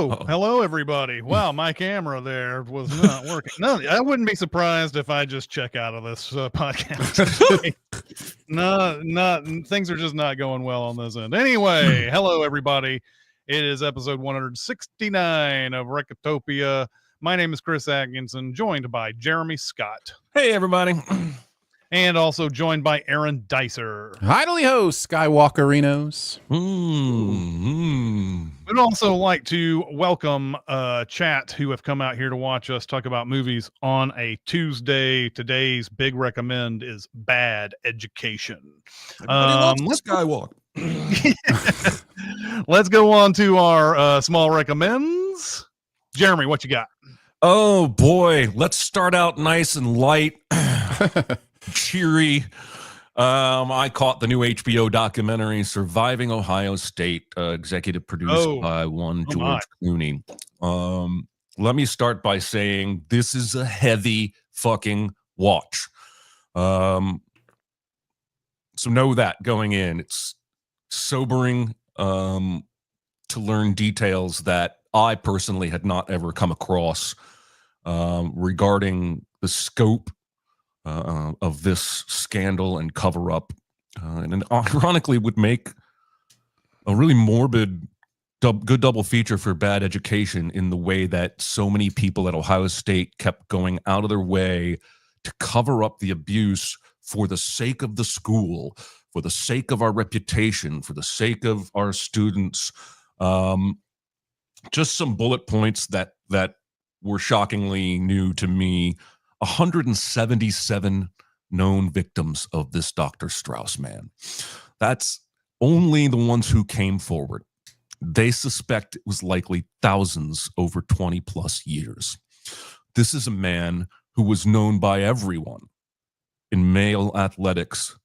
Hello, everybody. Wow, my camera there was not working. No, I wouldn't be surprised if I just check out of this podcast. Things are just not going well on this end. Anyway, hello, everybody. It is episode 169 of Recotopia. My name is Chris Atkinson, joined by Jeremy Scott. Hey, everybody. And also joined by Aaron Dicer. Idly ho, Skywalkerinos. We'd also like to welcome chat who have come out here to watch us talk about movies on a Tuesday. Today's big recommend is Bad Education. Let's Skywalk. Let's go on to our small recommends. Jeremy, what you got? Oh, boy. Let's start out nice and light. Cheery. I caught the new HBO documentary Surviving Ohio State, executive produced by one George Clooney. Let me start by saying this is a heavy fucking watch. So know that going in. It's sobering to learn details that I personally had not ever come across regarding the scope of this scandal and cover-up, and ironically would make a really morbid good double feature for Bad Education in the way that so many people at Ohio State kept going out of their way to cover up the abuse for the sake of the school, for the sake of our reputation, for the sake of our students. Just some bullet points that were shockingly new to me. 177 known victims of this Dr. Strauss man. That's only the ones who came forward. They suspect it was likely thousands over 20 plus years. This is a man who was known by everyone in male athletics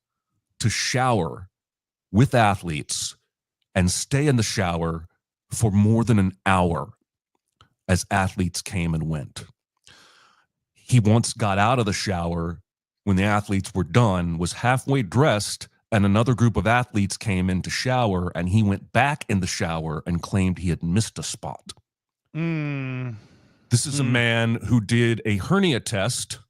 to shower with athletes and stay in the shower for more than an hour as athletes came and went. He once got out of the shower when the athletes were done, was halfway dressed, and another group of athletes came in to shower, and he went back in the shower and claimed he had missed a spot. This is a man who did a hernia test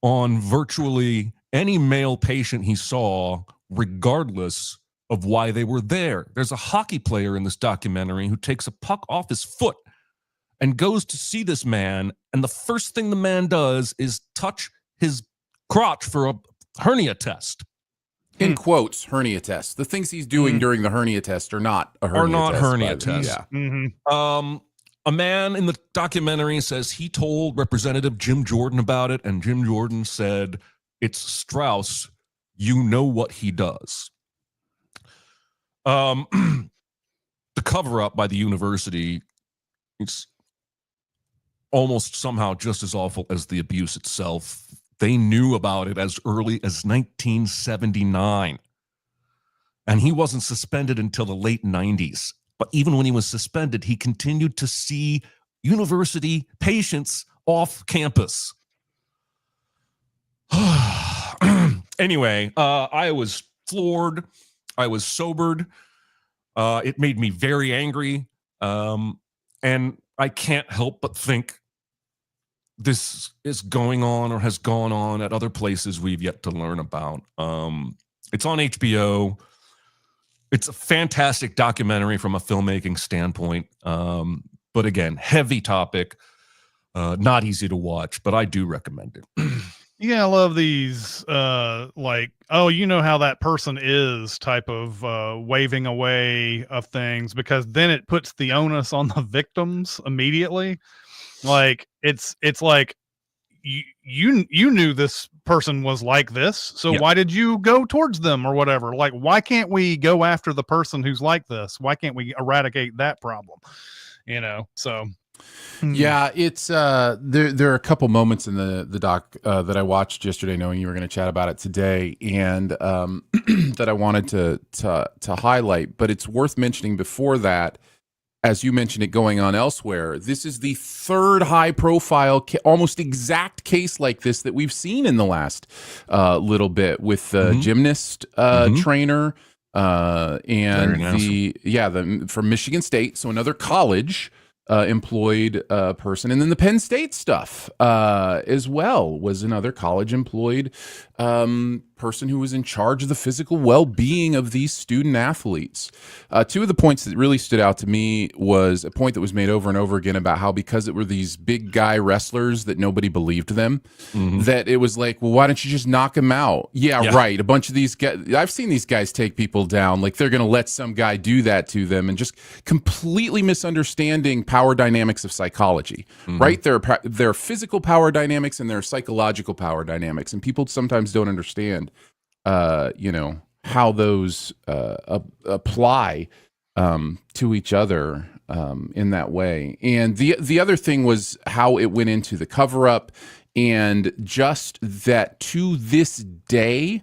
on virtually any male patient he saw, regardless of why they were there. There's a hockey player in this documentary who takes a puck off his foot and goes to see this man, and the first thing the man does is touch his crotch for a hernia test. In quotes, hernia test. The things he's doing during the hernia test are not a hernia test. Yeah. A man in the documentary says he told Representative Jim Jordan about it, and Jim Jordan said, "It's Strauss. You know what he does." The cover-up by the university, it's almost somehow just as awful as the abuse itself. They knew about it as early as 1979. And he wasn't suspended until the late 90s. But even when he was suspended, he continued to see university patients off campus. Anyway, I was floored. I was sobered. It made me very angry. And I can't help but think this is going on or has gone on at other places we've yet to learn about. It's on HBO. It's a fantastic documentary from a filmmaking standpoint. But again, heavy topic, not easy to watch, but I do recommend it. Yeah, I love these, like, oh, you know how that person is type of waving away of things, because then it puts the onus on the victims immediately. Like, it's like you knew this person was like this, so why did you go towards them or whatever? Like, why can't we go after the person who's like this? Why can't we eradicate that problem? So yeah, it's there are a couple moments in the doc that I watched yesterday, knowing you were going to chat about it today, and that I wanted to highlight. But it's worth mentioning before that, as you mentioned it going on elsewhere, this is the third high-profile, almost exact case like this that we've seen in the last little bit, with the gymnast trainer and from Michigan State, so another college. employed person. And then the Penn State stuff as well was another college employed person who was in charge of the physical well-being of these student athletes. Two of the points that really stood out to me was a point that was made over and over again about how because it were these big guy wrestlers that nobody believed them, that it was like, well, why don't you just knock them out? Yeah, right. A bunch of these guys, I've seen these guys take people down. Like they're going to let some guy do that to them, and just completely misunderstanding power dynamics of psychology, right? There are physical power dynamics and there are psychological power dynamics, and people sometimes don't understand how those apply to each other in that way. And the other thing was how it went into the cover up, and just that to this day,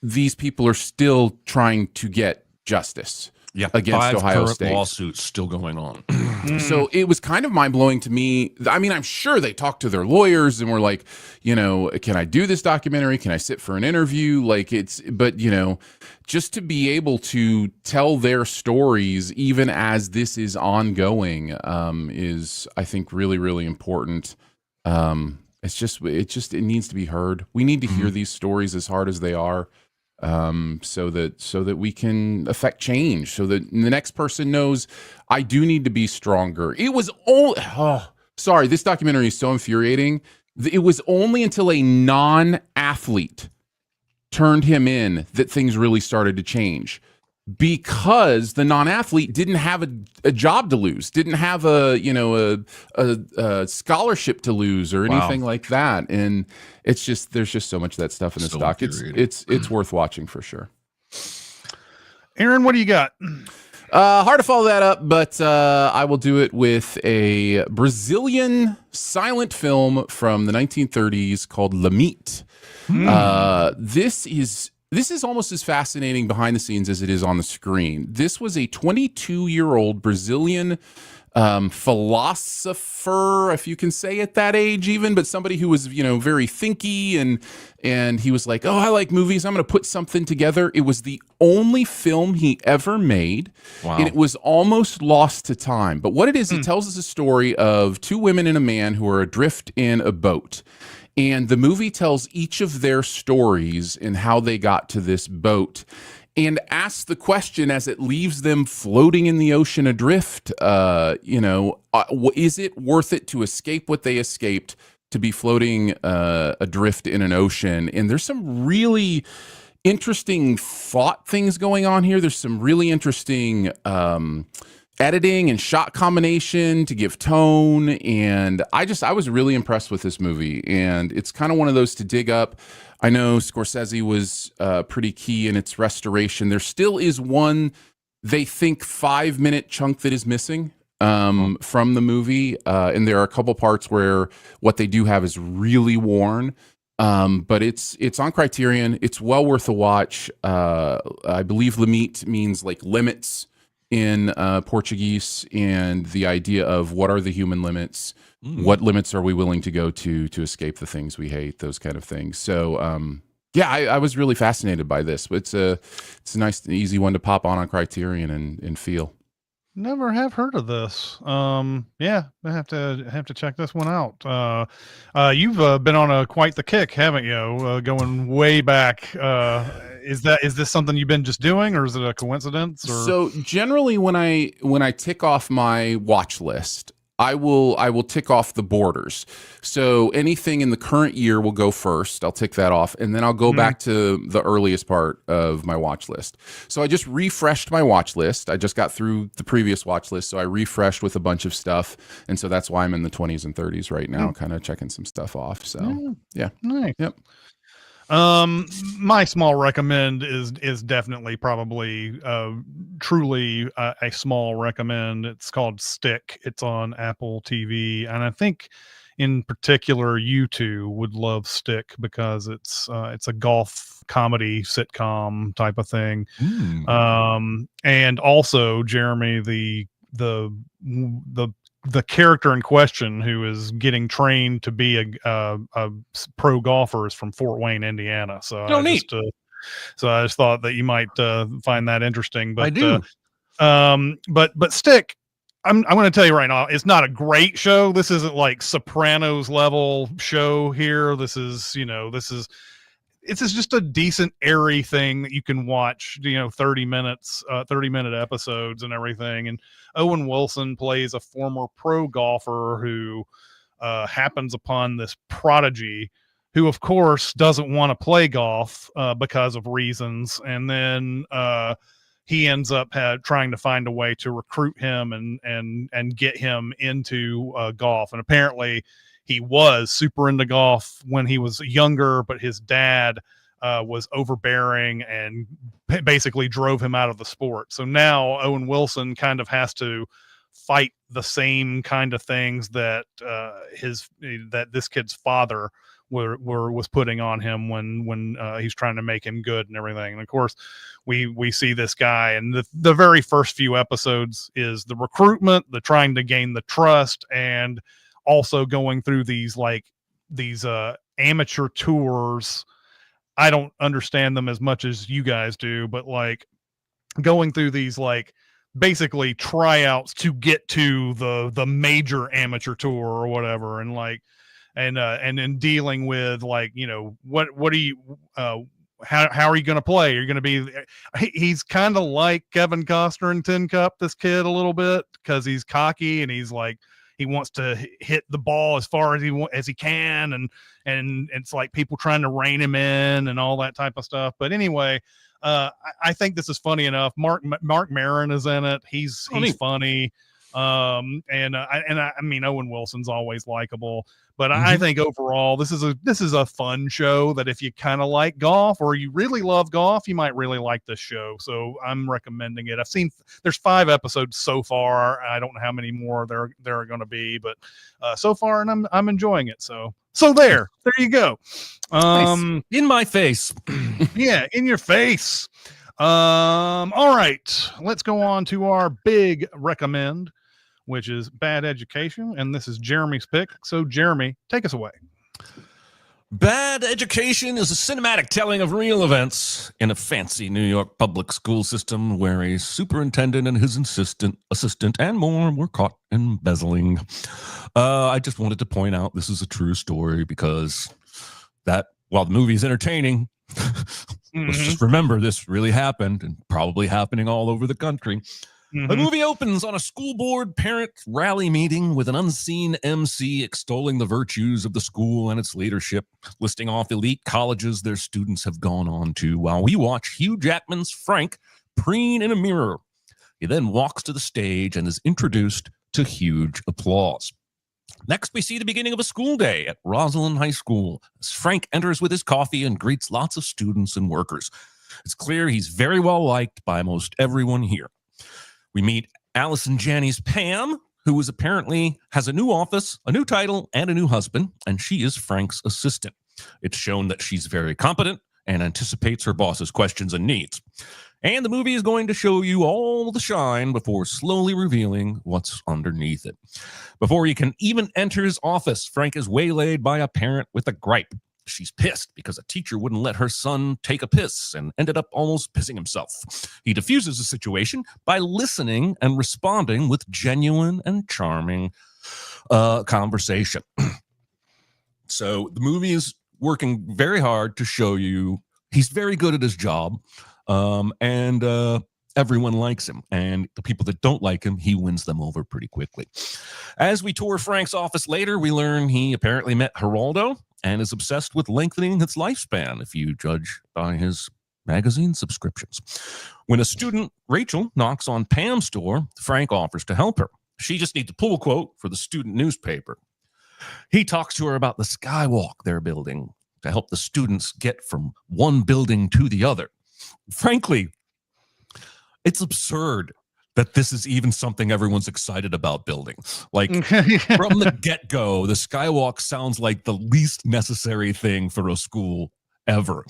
these people are still trying to get justice. Against Ohio State. Lawsuits still going on. So it was kind of mind-blowing to me. I mean, I'm sure they talked to their lawyers and were like, can I do this documentary? Can I sit for an interview? But just to be able to tell their stories even as this is ongoing is, I think, really, really important. It needs to be heard. We need to hear these stories as hard as they are. So that we can affect change, so that the next person knows I do need to be stronger. It was sorry, this documentary is so infuriating. It was only until a non-athlete turned him in that things really started to change, because the non-athlete didn't have a job to lose, didn't have a scholarship to lose or anything like that. And it's just, there's just so much of that stuff in this doc. It's worth watching for sure. Aaron, what do you got? Hard to follow that up, but I will do it with a Brazilian silent film from the 1930s called Limite. This is almost as fascinating behind the scenes as it is on the screen. This was a 22-year-old Brazilian philosopher, if you can say at that age even, but somebody who was, very thinky, and he was like, oh, I like movies, I'm going to put something together. It was the only film he ever made, and it was almost lost to time. But what it is, it tells us a story of two women and a man who are adrift in a boat. And the movie tells each of their stories and how they got to this boat, and asks the question as it leaves them floating in the ocean adrift, is it worth it to escape what they escaped to be floating adrift in an ocean? And there's some really interesting thought things going on here. There's some really interesting editing and shot combination to give tone, and I was really impressed with this movie. And it's kind of one of those to dig up. I know Scorsese was pretty key in its restoration. There still is one, they think, 5-minute chunk that is missing from the movie, and there are a couple parts where what they do have is really worn. But it's on Criterion. It's well worth a watch. I believe limite means like limits in Portuguese, and the idea of what are the human limits, what limits are we willing to go to escape the things we hate, those kind of things. So I was really fascinated by this. It's a nice, easy one to pop on Criterion and feel. Never have heard of this. I have to check this one out. You've been on quite the kick, haven't you? Going way back. Is this something you've been just doing, or is it a coincidence? Or? So generally, when I tick off my watch list, I will tick off the borders. So anything in the current year will go first. I'll tick that off, and then I'll go back to the earliest part of my watch list. So I just refreshed my watch list. I just got through the previous watch list, so I refreshed with a bunch of stuff, and so that's why I'm in the 20s and 30s right now, kind of checking some stuff off. So yeah, nice. Yep. My small recommend is definitely probably truly a small recommend. It's called Stick. It's on Apple TV, and I think in particular you two would love Stick because it's a golf comedy sitcom type of thing. And also Jeremy, the character in question who is getting trained to be a pro golfer is from Fort Wayne, Indiana. So I just thought that you might find that interesting. But I do. But Stick, I'm going to tell you right now, it's not a great show. This isn't like Sopranos level show here. This is, it's just a decent airy thing that you can watch, 30 minutes, 30-minute episodes and everything. And Owen Wilson plays a former pro golfer who happens upon this prodigy who, of course, doesn't want to play golf because of reasons. And then he ends up trying to find a way to recruit him and get him into golf. And apparently he was super into golf when he was younger, but his dad was overbearing and basically drove him out of the sport. So now Owen Wilson kind of has to fight the same kind of things that this kid's father was putting on him when he's trying to make him good and everything. And of course we see this guy, and the very first few episodes is the recruitment, the trying to gain the trust, and also going through these amateur tours. I don't understand them as much as you guys do, but like going through these basically tryouts to get to the major amateur tour or whatever, and in dealing with what are you how are you going to play? You're going to be, he's kind of like Kevin Costner in Tin Cup, this kid, a little bit, because he's cocky and he's like, he wants to hit the ball as far as he can, and it's like people trying to rein him in and all that type of stuff. But anyway, I think this is funny enough. Mark Maron is in it. He's funny. I mean, Owen Wilson's always likable, but I think overall this is a fun show that if you kind of like golf or you really love golf, you might really like this show. So I'm recommending it. I've seen there's 5 episodes so far. I don't know how many more there are going to be, but so far, and I'm enjoying it. So there you go. Nice. In my face. Yeah, in your face. All right, let's go on to our big recommend, which is Bad Education, and this is Jeremy's pick. So Jeremy, take us away. Bad Education is a cinematic telling of real events in a fancy New York public school system where a superintendent and his assistant and more were caught embezzling. I just wanted to point out this is a true story because that, while the movie is entertaining, let's just remember this really happened and probably happening all over the country. The movie opens on a school board parent rally meeting with an unseen MC extolling the virtues of the school and its leadership, listing off elite colleges their students have gone on to, while we watch Hugh Jackman's Frank preen in a mirror. He then walks to the stage and is introduced to huge applause. Next, we see the beginning of a school day at Roslyn High School as Frank enters with his coffee and greets lots of students and workers. It's clear he's very well liked by most everyone here. We meet Allison Janney's Pam, who apparently has a new office, a new title, and a new husband, and she is Frank's assistant. It's shown that she's very competent and anticipates her boss's questions and needs. And the movie is going to show you all the shine before slowly revealing what's underneath it. Before he can even enter his office, Frank is waylaid by a parent with a gripe. She's pissed because a teacher wouldn't let her son take a piss and ended up almost pissing himself. He diffuses the situation by listening and responding with genuine and charming conversation. So the movie is working very hard to show you he's very good at his job, and everyone likes him. And the people that don't like him, he wins them over pretty quickly. As we tour Frank's office later, we learn he apparently met Geraldo and is obsessed with lengthening its lifespan, if you judge by his magazine subscriptions. When a student, Rachel, knocks on Pam's door, Frank offers to help her. She just needs a pull quote for the student newspaper. He talks to her about the skywalk they're building to help the students get from one building to the other. Frankly, it's absurd that this is even something everyone's excited about building. Like, from the get-go, the skywalk sounds like the least necessary thing for a school ever.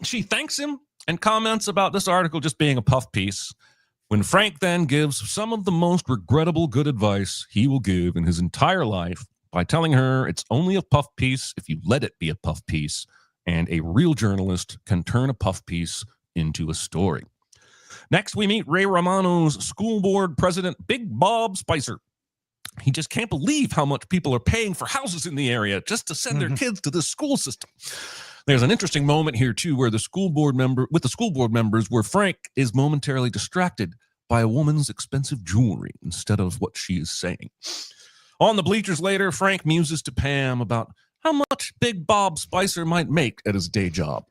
She thanks him and comments about this article just being a puff piece, when Frank then gives some of the most regrettable good advice he will give in his entire life by telling her it's only a puff piece if you let it be a puff piece, and a real journalist can turn a puff piece into a story. Next, we meet Ray Romano's school board president, Big Bob Spicer. He just can't believe how much people are paying for houses in the area just to send their kids to this school system. There's an interesting moment here, too, where the school board members, where Frank is momentarily distracted by a woman's expensive jewelry instead of what she is saying. On the bleachers later, Frank muses to Pam about how much Big Bob Spicer might make at his day job.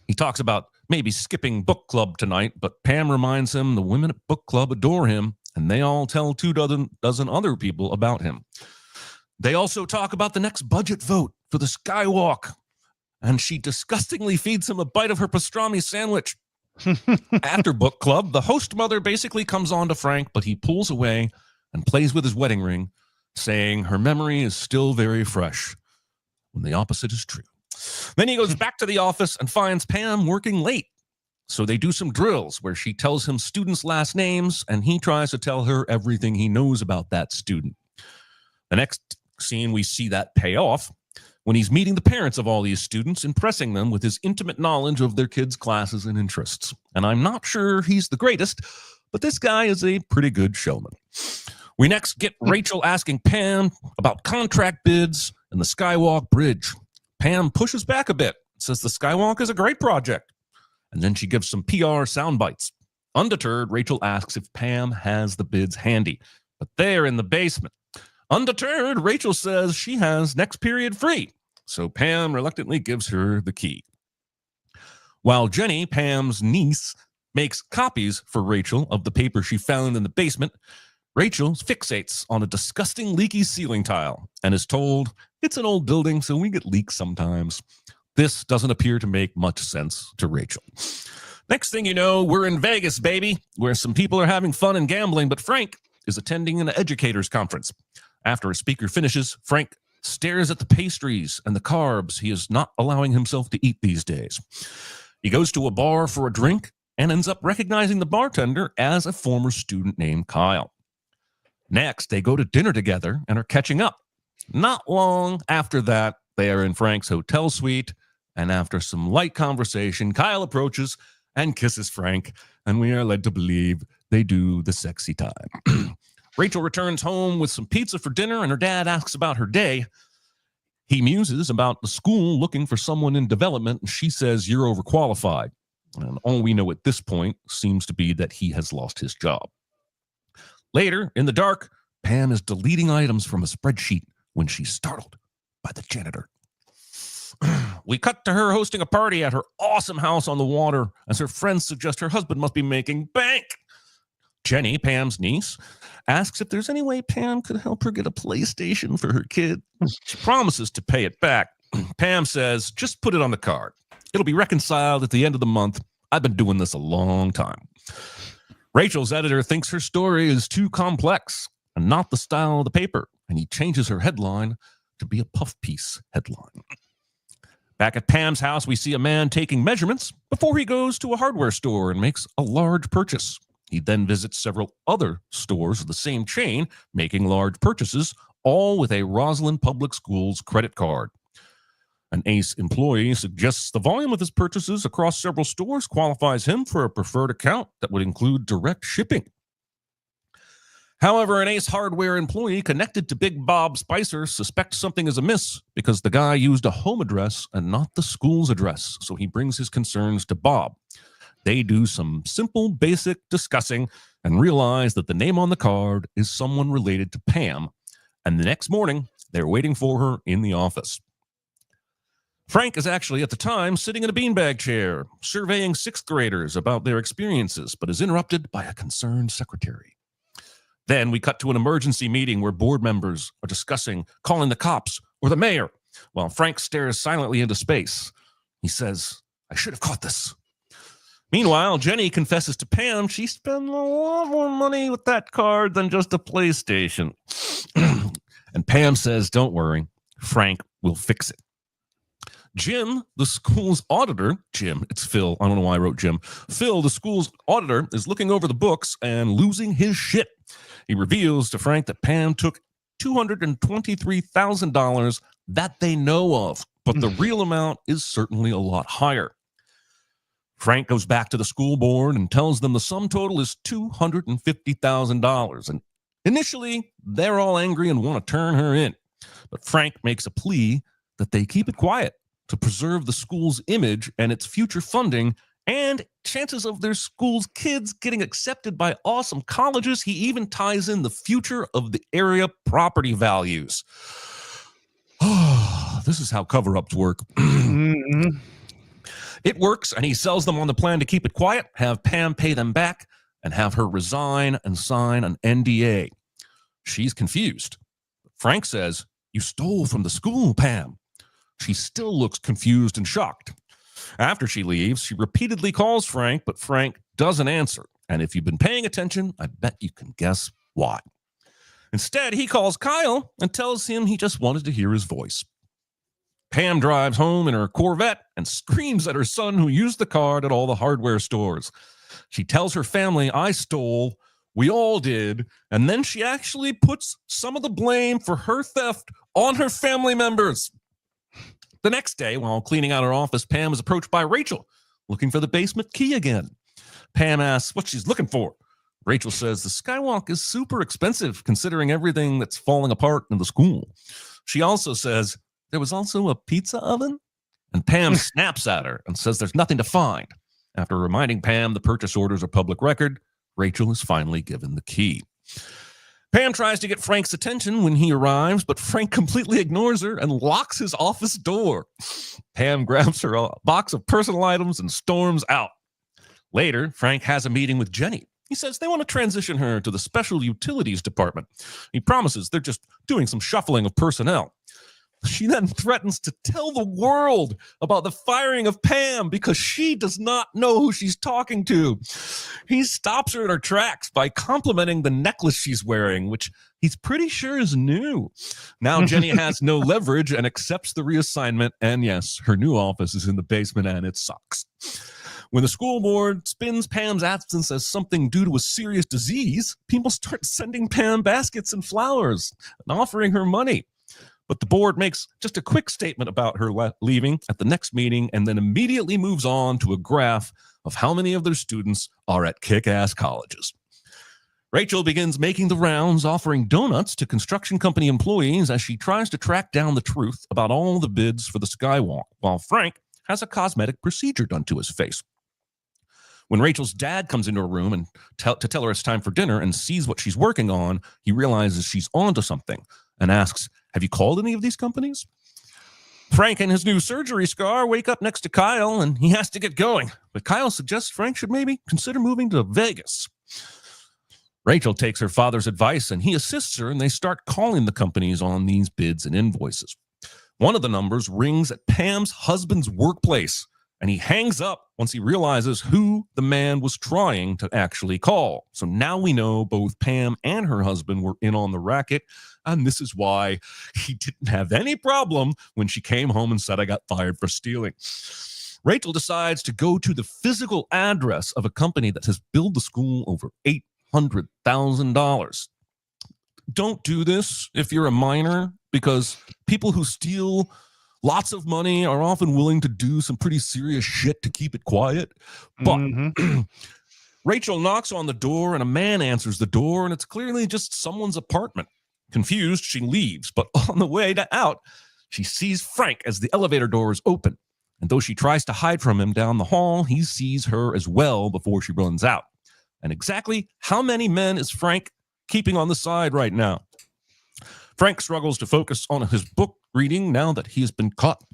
He talks about maybe skipping book club tonight, but Pam reminds him the women at book club adore him, and they all tell 24 other people about him. They also talk about the next budget vote for the Skywalk, and she disgustingly feeds him a bite of her pastrami sandwich. After book club, the host mother basically comes on to Frank, but he pulls away and plays with his wedding ring, saying her memory is still very fresh, when the opposite is true. Then he goes back to the office and finds Pam working late. So they do some drills where she tells him students' last names, and he tries to tell her everything he knows about that student. The next scene, we see that pay off when he's meeting the parents of all these students, impressing them with his intimate knowledge of their kids' classes and interests. And I'm not sure he's the greatest, but this guy is a pretty good showman. We next get Rachel asking Pam about contract bids and the Skywalk Bridge. Pam pushes back a bit, says the Skywalk is a great project, and then she gives some PR sound bites. Undeterred, Rachel asks if Pam has the bids handy, but they're in the basement. Undeterred, Rachel says she has next period free, so Pam reluctantly gives her the key. While Jenny, Pam's niece, makes copies for Rachel of the paper she found in the basement, Rachel fixates on a disgusting leaky ceiling tile and is told it's an old building, so we get leaks sometimes. This doesn't appear to make much sense to Rachel. Next thing you know, we're in Vegas, baby, where some people are having fun and gambling, but Frank is attending an educators conference. After a speaker finishes, Frank stares at the pastries and the carbs he is not allowing himself to eat these days. He goes to a bar for a drink and ends up recognizing the bartender as a former student named Kyle. Next, they go to dinner together and are catching up. Not long after that, they are in Frank's hotel suite, and after some light conversation, Kyle approaches and kisses Frank, and we are led to believe they do the sexy time. Rachel returns home with some pizza for dinner, and her dad asks about her day. He muses about the school looking for someone in development, and she says, "You're overqualified." And all we know at this point seems to be that he has lost his job. Later, in the dark, Pam is deleting items from a spreadsheet when she's startled by the janitor. We cut to her hosting a party at her awesome house on the water as her friends suggest her husband must be making bank. Jenny, Pam's niece, asks if there's any way Pam could help her get a PlayStation for her kid. She promises to pay it back. Pam says, "Just put it on the card. It'll be reconciled at the end of the month. I've been doing this a long time." Rachel's editor thinks her story is too complex and not the style of the paper, and he changes her headline to be a puff piece headline. Back at Pam's house, we see a man taking measurements before he goes to a hardware store and makes a large purchase. He then visits several other stores of the same chain, making large purchases, all with a Roslyn Public Schools credit card. An ACE employee suggests the volume of his purchases across several stores qualifies him for a preferred account that would include direct shipping. However, an ACE hardware employee connected to Big Bob Spicer suspects something is amiss because the guy used a home address and not the school's address, so he brings his concerns to Bob. They do some simple, basic discussing and realize that the name on the card is someone related to Pam, and the next morning, they're waiting for her in the office. Frank is actually, at the time, sitting in a beanbag chair, surveying sixth graders about their experiences, but is interrupted by a concerned secretary. Then we cut to an emergency meeting where board members are discussing calling the cops or the mayor, while Frank stares silently into space. He says, "I should have caught this." Meanwhile, Jenny confesses to Pam she spent a lot more money with that card than just a PlayStation. And Pam says, "Don't worry, Frank will fix it." Jim, the school's auditor, it's Phil. I don't know why I wrote Jim. Phil, the school's auditor, is looking over the books and losing his shit. He reveals to Frank that Pam took $223,000 that they know of, but the real amount is certainly a lot higher. Frank goes back to the school board and tells them the sum total is $250,000. And initially, they're all angry and want to turn her in. But Frank makes a plea that they keep it quiet to preserve the school's image and its future funding and chances of their school's kids getting accepted by awesome colleges. He even ties in the future of the area property values. This is how cover-ups work. It works, and he sells them on the plan to keep it quiet, have Pam pay them back, and have her resign and sign an NDA. She's confused. Frank says, "You stole from the school, Pam." She still looks confused and shocked. After she leaves, she repeatedly calls Frank, but Frank doesn't answer. And if you've been paying attention, I bet you can guess why. Instead, he calls Kyle and tells him he just wanted to hear his voice. Pam drives home in her Corvette and screams at her son who used the card at all the hardware stores. She tells her family, "I stole, we all did," and then she actually puts some of the blame for her theft on her family members. The next day, while cleaning out her office, Pam is approached by Rachel, looking for the basement key again. Pam asks what she's looking for. Rachel says the skywalk is super expensive considering everything that's falling apart in the school. She also says there was also a pizza oven, and Pam snaps at her and says there's nothing to find. After reminding Pam the purchase orders are public record, Rachel is finally given the key. Pam tries to get Frank's attention when he arrives, but Frank completely ignores her and locks his office door. Pam grabs her a box of personal items and storms out. Later, Frank has a meeting with Jenny. He says they want to transition her to the special utilities department. He promises they're just doing some shuffling of personnel. She then threatens to tell the world about the firing of Pam because she does not know who she's talking to. He stops her in her tracks by complimenting the necklace she's wearing, which he's pretty sure is new. Now Jenny has no leverage and accepts the reassignment. And yes, her new office is in the basement and it sucks. When the school board spins Pam's absence as something due to a serious disease, people start sending Pam baskets and flowers and offering her money. But the board makes just a quick statement about her leaving at the next meeting and then immediately moves on to a graph of how many of their students are at kick-ass colleges. Rachel begins making the rounds, offering donuts to construction company employees as she tries to track down the truth about all the bids for the skywalk, while Frank has a cosmetic procedure done to his face. When Rachel's dad comes into her room and to tell her it's time for dinner and sees what she's working on, he realizes she's onto something and asks, "Have you called any of these companies?" Frank and his new surgery scar wake up next to Kyle, and he has to get going. But Kyle suggests Frank should maybe consider moving to Vegas. Rachel takes her father's advice, and he assists her, and they start calling the companies on these bids and invoices. One of the numbers rings at Pam's husband's workplace, and he hangs up once he realizes who the man was trying to actually call. So now we know both Pam and her husband were in on the racket, and this is why he didn't have any problem when she came home and said, "I got fired for stealing." Rachel decides to go to the physical address of a company that has billed the school over $800,000. Don't do this if you're a minor, because people who steal lots of money are often willing to do some pretty serious shit to keep it quiet. But Rachel knocks on the door and a man answers the door, and it's clearly just someone's apartment. Confused, she leaves, but on the way out, she sees Frank as the elevator doors open. And though she tries to hide from him down the hall, he sees her as well before she runs out. And exactly how many men is Frank keeping on the side right now? Frank struggles to focus on his book reading now that he has been caught.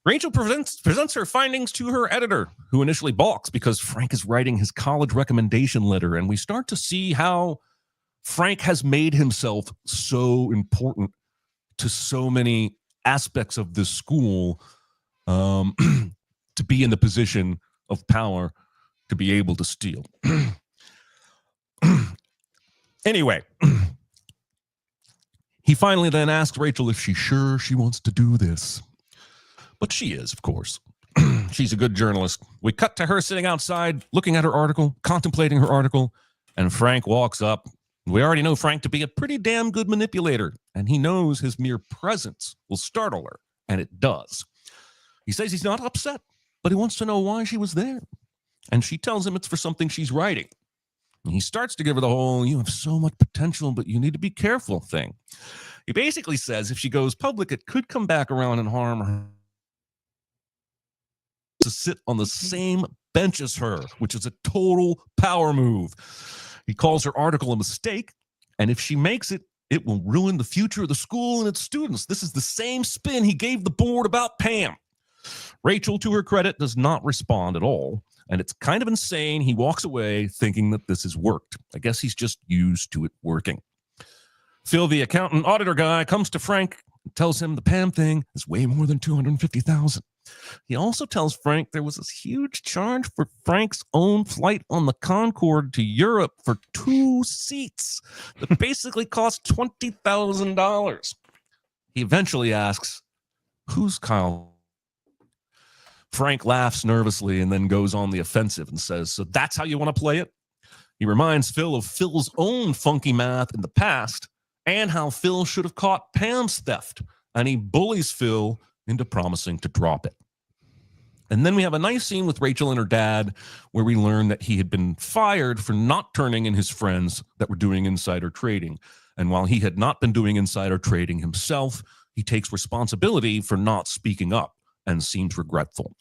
Rachel presents her findings to her editor, who initially balks because Frank is writing his college recommendation letter, and we start to see how Frank has made himself so important to so many aspects of this school to be in the position of power to be able to steal. Anyway, he finally then asks Rachel if she's sure she wants to do this. But she is, of course. She's a good journalist. We cut to her sitting outside, looking at her article, contemplating her article, and Frank walks up. We already know Frank to be a pretty damn good manipulator, and he knows his mere presence will startle her, and it does. He says he's not upset, but he wants to know why she was there. And she tells him it's for something she's writing. And he starts to give her the whole, you have so much potential, but you need to be careful thing. He basically says if she goes public, it could come back around and harm her to sit on the same bench as her, which is a total power move. He calls her article a mistake, and if she makes it, it will ruin the future of the school and its students. This is the same spin he gave the board about Pam. Rachel, to her credit, does not respond at all, and it's kind of insane. He walks away thinking that this has worked. I guess he's just used to it working. Phil, the accountant auditor guy, comes to Frank and tells him the Pam thing is way more than $250,000. He also tells Frank there was this huge charge for Frank's own flight on the Concorde to Europe for 2 seats that basically cost $20,000. He eventually asks, "Who's Kyle?" Frank laughs nervously and then goes on the offensive and says, "So that's how you want to play it?" He reminds Phil of Phil's own funky math in the past and how Phil should have caught Pam's theft, and he bullies Phil into promising to drop it. And then we have a nice scene with Rachel and her dad where we learn that he had been fired for not turning in his friends that were doing insider trading. And while he had not been doing insider trading himself, he takes responsibility for not speaking up and seems regretful.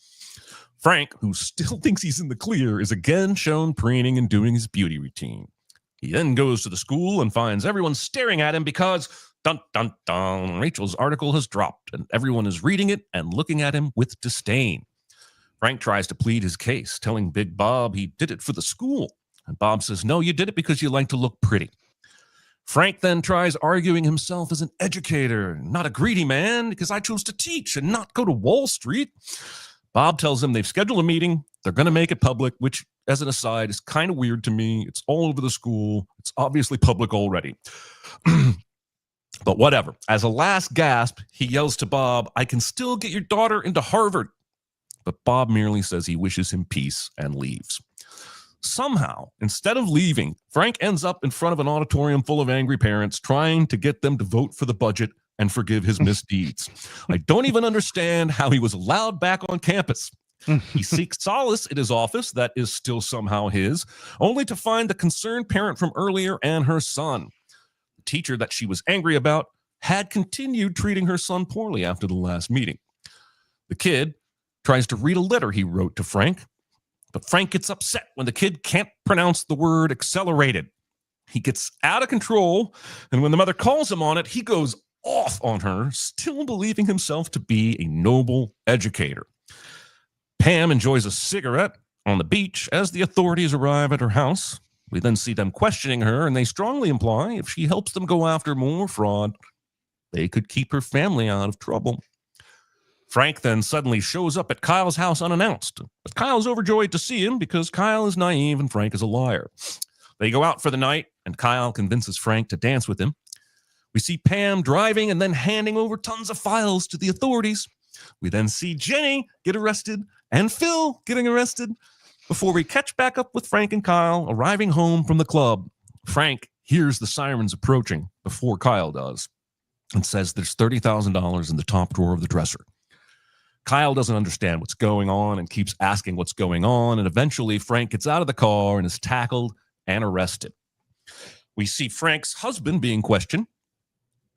Frank, who still thinks he's in the clear, is again shown preening and doing his beauty routine. He then goes to the school and finds everyone staring at him because, dun, dun, dun, Rachel's article has dropped and everyone is reading it and looking at him with disdain. Frank tries to plead his case, telling Big Bob he did it for the school. And Bob says, "No, you did it because you like to look pretty." Frank then tries arguing himself as an educator, not a greedy man, because I chose to teach and not go to Wall Street. Bob tells him they've scheduled a meeting. They're going to make it public, which, as an aside, is kind of weird to me. It's all over the school. It's obviously public already. But whatever. As a last gasp, he yells to Bob, "I can still get your daughter into Harvard." But Bob merely says he wishes him peace and leaves. Somehow, instead of leaving, Frank ends up in front of an auditorium full of angry parents trying to get them to vote for the budget and forgive his misdeeds. I don't even understand how he was allowed back on campus. He seeks solace in his office that is still somehow his, only to find the concerned parent from earlier and her son. The teacher that she was angry about had continued treating her son poorly after the last meeting. The kid tries to read a letter he wrote to Frank, but Frank gets upset when the kid can't pronounce the word accelerated. He gets out of control, and when the mother calls him on it, he goes off on her, still believing himself to be a noble educator. Pam enjoys a cigarette on the beach as the authorities arrive at her house. We then see them questioning her, and they strongly imply if she helps them go after more fraud, they could keep her family out of trouble. Frank then suddenly shows up at Kyle's house unannounced, but Kyle's overjoyed to see him because Kyle is naive and Frank is a liar. They go out for the night, and Kyle convinces Frank to dance with him. We see Pam driving and then handing over tons of files to the authorities. We then see Jenny get arrested and Phil getting arrested before we catch back up with Frank and Kyle arriving home from the club. Frank hears the sirens approaching before Kyle does and says there's $30,000 in the top drawer of the dresser. Kyle doesn't understand what's going on and keeps asking what's going on, and eventually Frank gets out of the car and is tackled and arrested. We see Frank's husband being questioned,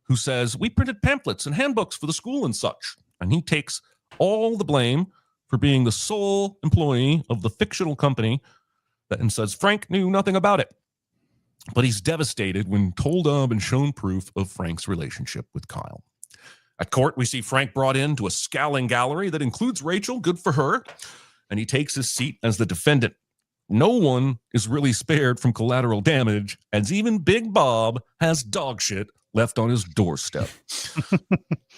who says, "We printed pamphlets and handbooks for the school and such," and he takes all the blame for being the sole employee of the fictional company and says Frank knew nothing about it. But he's devastated when told of and shown proof of Frank's relationship with Kyle. At court, we see Frank brought into a scowling gallery that includes Rachel, good for her, and he takes his seat as the defendant. No one is really spared from collateral damage, as even Big Bob has dog shit left on his doorstep.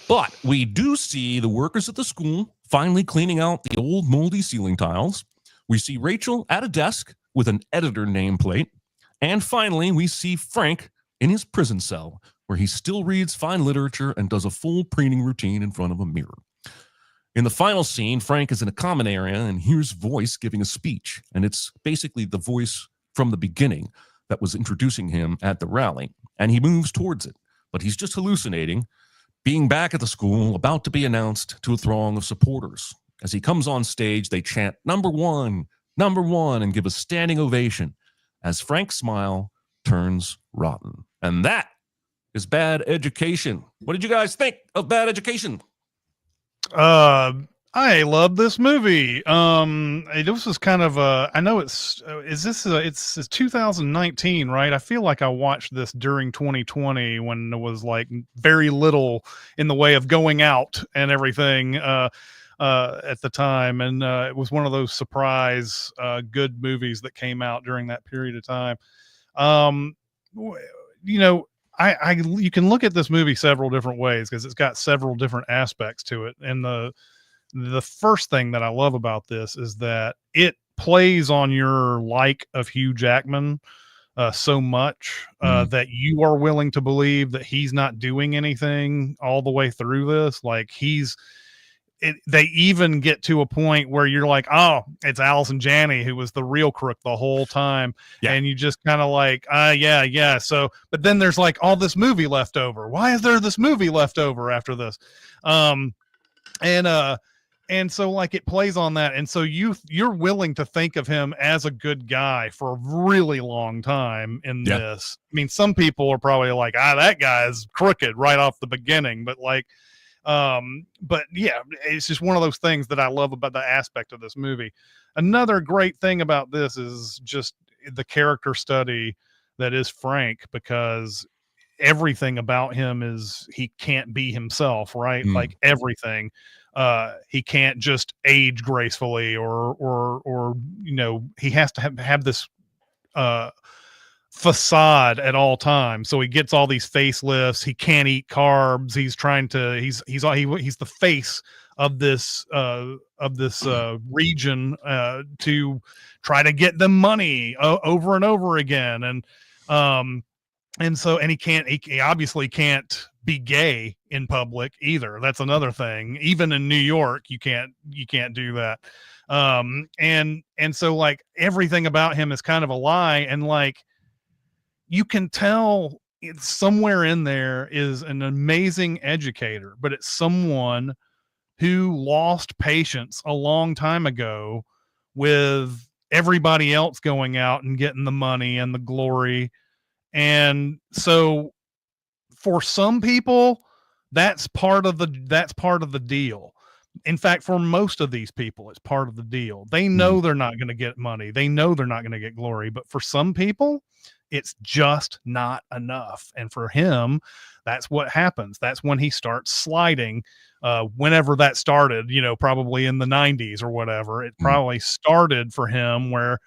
But we do see the workers at the school finally cleaning out the old moldy ceiling tiles. We see Rachel at a desk with an editor nameplate. And finally, we see Frank in his prison cell, where he still reads fine literature and does a full preening routine in front of a mirror. In the final scene, Frank is in a common area and hears voice giving a speech. And it's basically the voice from the beginning that was introducing him at the rally. And he moves towards it, but he's just hallucinating, being back at the school, about to be announced to a throng of supporters. As he comes on stage, they chant number one, and give a standing ovation as Frank's smile turns rotten. And that is Bad Education. What did you guys think of Bad Education? I love this movie. This was kind of I know it's 2019, right? I feel like I watched this during 2020 when there was like very little in the way of going out and everything at the time, and it was one of those surprise good movies that came out during that period of time. You know, you can look at this movie several different ways because it's got several different aspects to it, and the first thing that I love about this is that it plays on your like of Hugh Jackman so much that you are willing to believe that he's not doing anything all the way through this. Like they even get to a point where you're like, oh, it's Allison Janney who was the real crook the whole time. Yeah. And you just kind of like, yeah. So, but then there's like all this movie left over. Why is there this movie left over after this? And so like it plays on that. And so you're willing to think of him as a good guy for a really long time in this. I mean, some people are probably like, that guy is crooked right off the beginning, but like, but yeah, it's just one of those things that I love about the aspect of this movie. Another great thing about this is just the character study that is Frank, because everything about him is he can't be himself, right? Like everything. He can't just age gracefully or you know, he has to have this facade at all times. So he gets all these facelifts. He can't eat carbs. He's trying to he's the face of this region to try to get them money over and over again. And so he obviously can't be gay in public either. That's another thing. Even in New York, you can't do that. And so like everything about him is kind of a lie. And like, you can tell it's somewhere in there is an amazing educator, but it's someone who lost patience a long time ago with everybody else going out and getting the money and the glory. And so for some people, that's part of the deal. In fact, for most of these people, it's part of the deal. They know they're not going to get money. They know they're not going to get glory. But for some people, it's just not enough. And for him, that's what happens. That's when he starts sliding. Whenever that started, you know, probably in the 90s or whatever, it probably started for him where,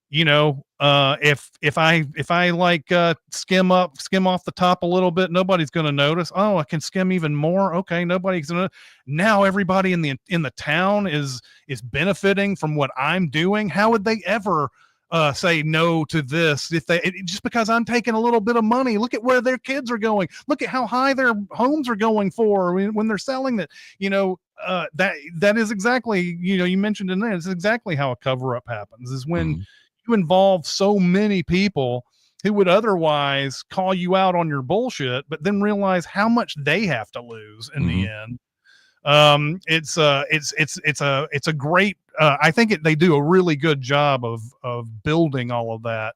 you know, if I like skim off the top a little bit, nobody's going to notice. Oh, I can skim even more. Okay, nobody's going to. Now everybody in the town is benefiting from what I'm doing. How would they ever say no to this just because I'm taking a little bit of money? Look at where their kids are going. Look at how high their homes are going for when they're selling it. You know, that is exactly, you know, you mentioned in there, it's exactly how a cover up happens, is when you involve so many people who would otherwise call you out on your bullshit, but then realize how much they have to lose in the end. It's a great, I think they do a really good job of building all of that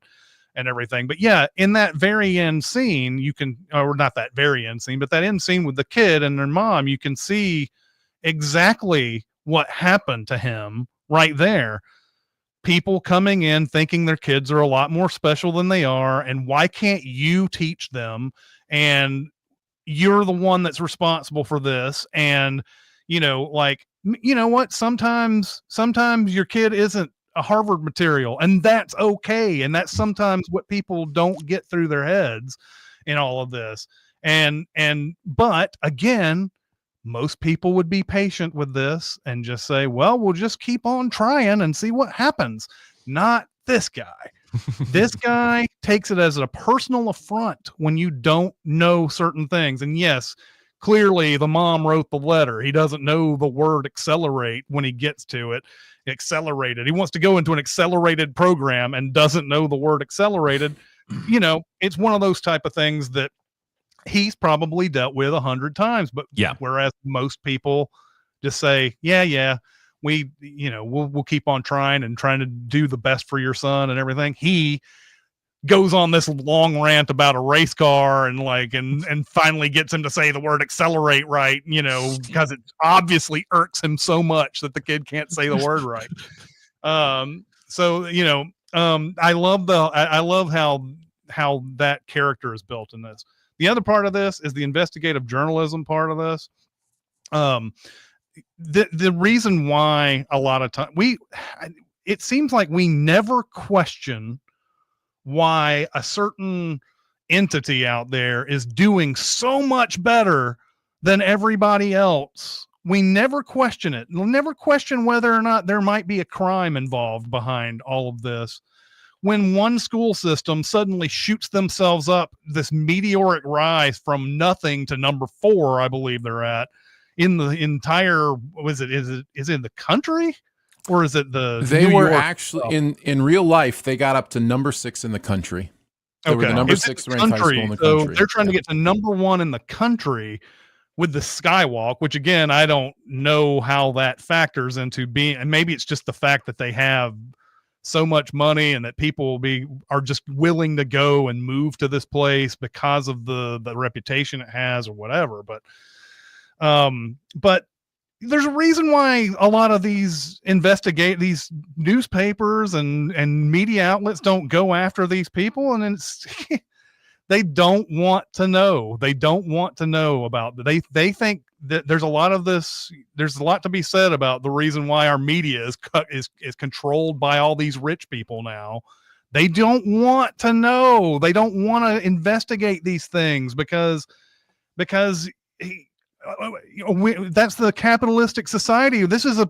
and everything. But yeah, in that very end scene, you can, or not that very end scene, but that end scene with the kid and their mom, you can see exactly what happened to him right there. People coming in thinking their kids are a lot more special than they are, and why can't you teach them? And you're the one that's responsible for this. And, you know, like, you know what? Sometimes your kid isn't a Harvard material, and that's okay. And that's sometimes what people don't get through their heads in all of this. But again, most people would be patient with this and just say, well, we'll just keep on trying and see what happens. Not this guy. This guy takes it as a personal affront when you don't know certain things. And yes, clearly the mom wrote the letter. He doesn't know the word accelerate when he gets to it. Accelerated. He wants to go into an accelerated program and doesn't know the word accelerated. You know, it's one of those type of things that he's probably dealt with 100 times, but whereas most people just say, yeah, we'll keep on trying to do the best for your son and everything. He goes on this long rant about a race car and finally gets him to say the word accelerate right, because it obviously irks him so much that the kid can't say the word right. So I love how that character is built in this. The other part of this is the investigative journalism part of this. The reason why a lot of time it seems like we never question why a certain entity out there is doing so much better than everybody else. We never question it. We'll never question whether or not there might be a crime involved behind all of this. When one school system suddenly shoots themselves up this meteoric rise from nothing to number 4, I believe they're at in the entire, is it in the country? Or is it they New were York? Actually in real life, they got up to number 6 in the country. They were the number 6 ranked high school in the country. So they're trying to get to number 1 in the country with the skywalk, which again, I don't know how that factors into being, and maybe it's just the fact that they have so much money and that people are just willing to go and move to this place because of the reputation it has or whatever. But there's a reason why a lot of these newspapers and media outlets don't go after these people, and it's they don't want to know. They don't want to know about they think that there's a lot to be said about the reason why our media is controlled by all these rich people now. They don't want to know. They don't want to investigate these things because that's the capitalistic society. This is a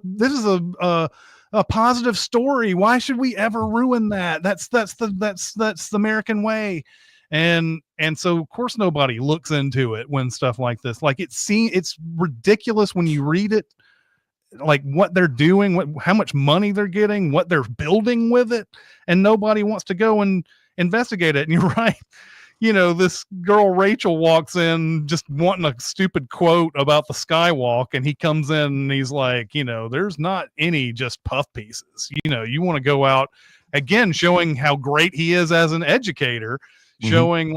positive story. Why should we ever ruin that? That's the American way. And so of course nobody looks into it when stuff like this, like it's ridiculous when you read it, like what they're doing, how much money they're getting, what they're building with it, and nobody wants to go and investigate it. And you're right. This girl Rachel walks in just wanting a stupid quote about the skywalk, and he comes in and he's like, there's not any just puff pieces. You want to go out again, showing how great he is as an educator, showing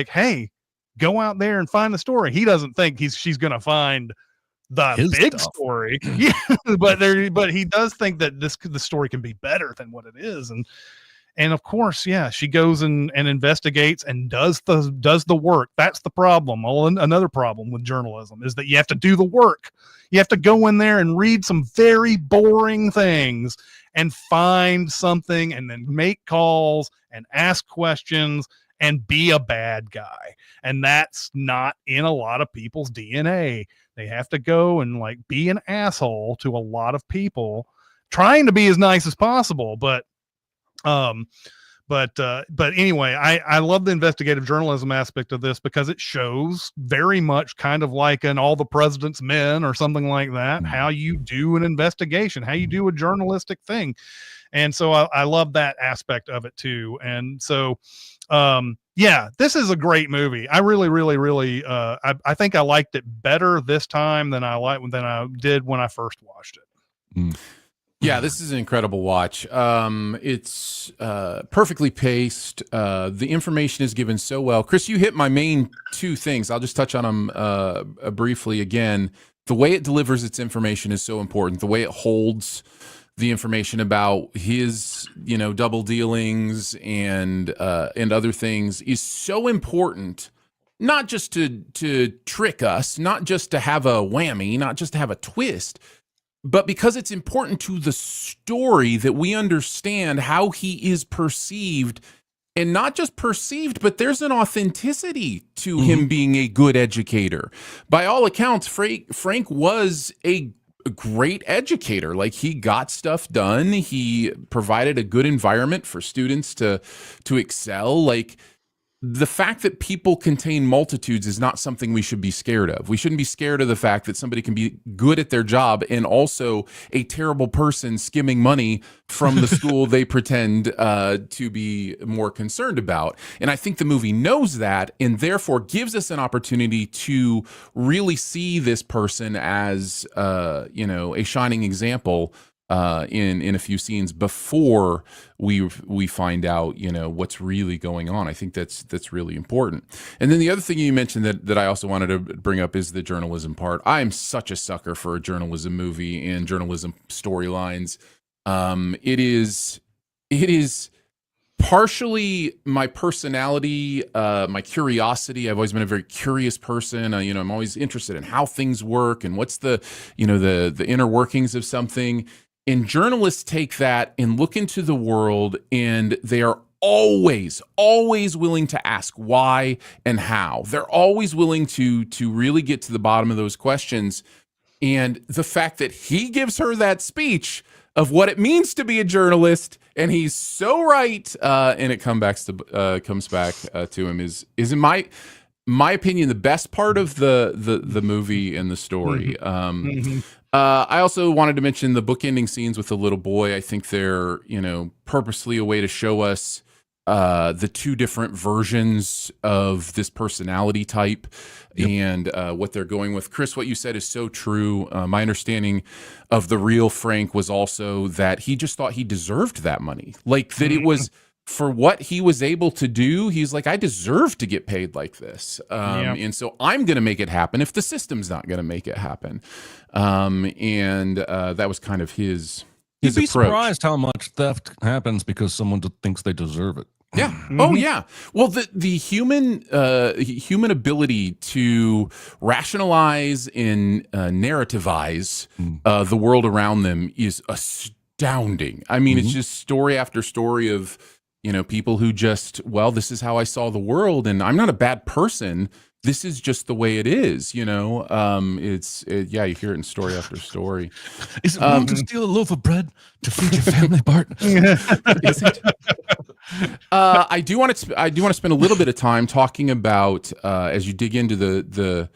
hey, go out there and find the story. He doesn't think she's going to find the big story. Yeah, but he does think that the story can be better than what it is. And of course, yeah, she goes and investigates and does the work. That's the problem. Another problem with journalism is that you have to do the work. You have to go in there and read some very boring things and find something and then make calls and ask questions and be a bad guy. And that's not in a lot of people's DNA. They have to go and be an asshole to a lot of people, trying to be as nice as possible, but anyway, I love the investigative journalism aspect of this because it shows very much kind of like in All the President's Men or something like that, how you do an investigation, how you do a journalistic thing. And so I love that aspect of it too. And so, yeah, this is a great movie. I really, really, really, I think I liked it better this time than I did when I first watched it. Yeah, this is an incredible watch. It's perfectly paced. The information is given so well. Chris, you hit my main 2 things. I'll just touch on them briefly again. The way it delivers its information is so important. The way it holds the information about his, double dealings and other things is so important. Not just to trick us, not just to have a whammy, not just to have a twist, but because it's important to the story that we understand how he is perceived, and not just perceived, but there's an authenticity to him being a good educator. By all accounts, Frank was a great educator. He got stuff done. He provided a good environment for students to excel. the fact that people contain multitudes is not something we should be scared of. We shouldn't be scared of the fact that somebody can be good at their job and also a terrible person skimming money from the school they pretend to be more concerned about. And I think the movie knows that, and therefore gives us an opportunity to really see this person as a shining example in a few scenes before we find out what's really going on. I think that's really important. And then the other thing you mentioned that I also wanted to bring up is the journalism part. I'm such a sucker for a journalism movie and journalism storylines. It is partially my personality, my curiosity. I've always been a very curious person. I'm always interested in how things work and what's the inner workings of something. And journalists take that and look into the world, and they are always willing to ask why and how. They're always willing to really get to the bottom of those questions. And the fact that he gives her that speech of what it means to be a journalist, and he's so right, and it comes back to him is in my opinion the best part of the movie and the story. I also wanted to mention the bookending scenes with the little boy. I think they're, purposely a way to show us the two different versions of this personality type. Yep. And what they're going with. Chris, what you said is so true. My understanding of the real Frank was also that he just thought he deserved that money. Like that it was for what he was able to do. He's like, I deserve to get paid like this. And so I'm going to make it happen if the system's not going to make it happen. That was kind of his You'd be approach. surprised how much theft happens because someone thinks they deserve it. Yeah. Oh, yeah. Well, the human ability to rationalize and narrativize the world around them is astounding. I mean, it's just story after story of people who just, well, this is how I saw the world, and I'm not a bad person. This is just the way it is, you hear it in story after story. Is it wrong to steal a loaf of bread to feed your family, Bart? Is it? I do want to spend a little bit of time talking about as you dig into the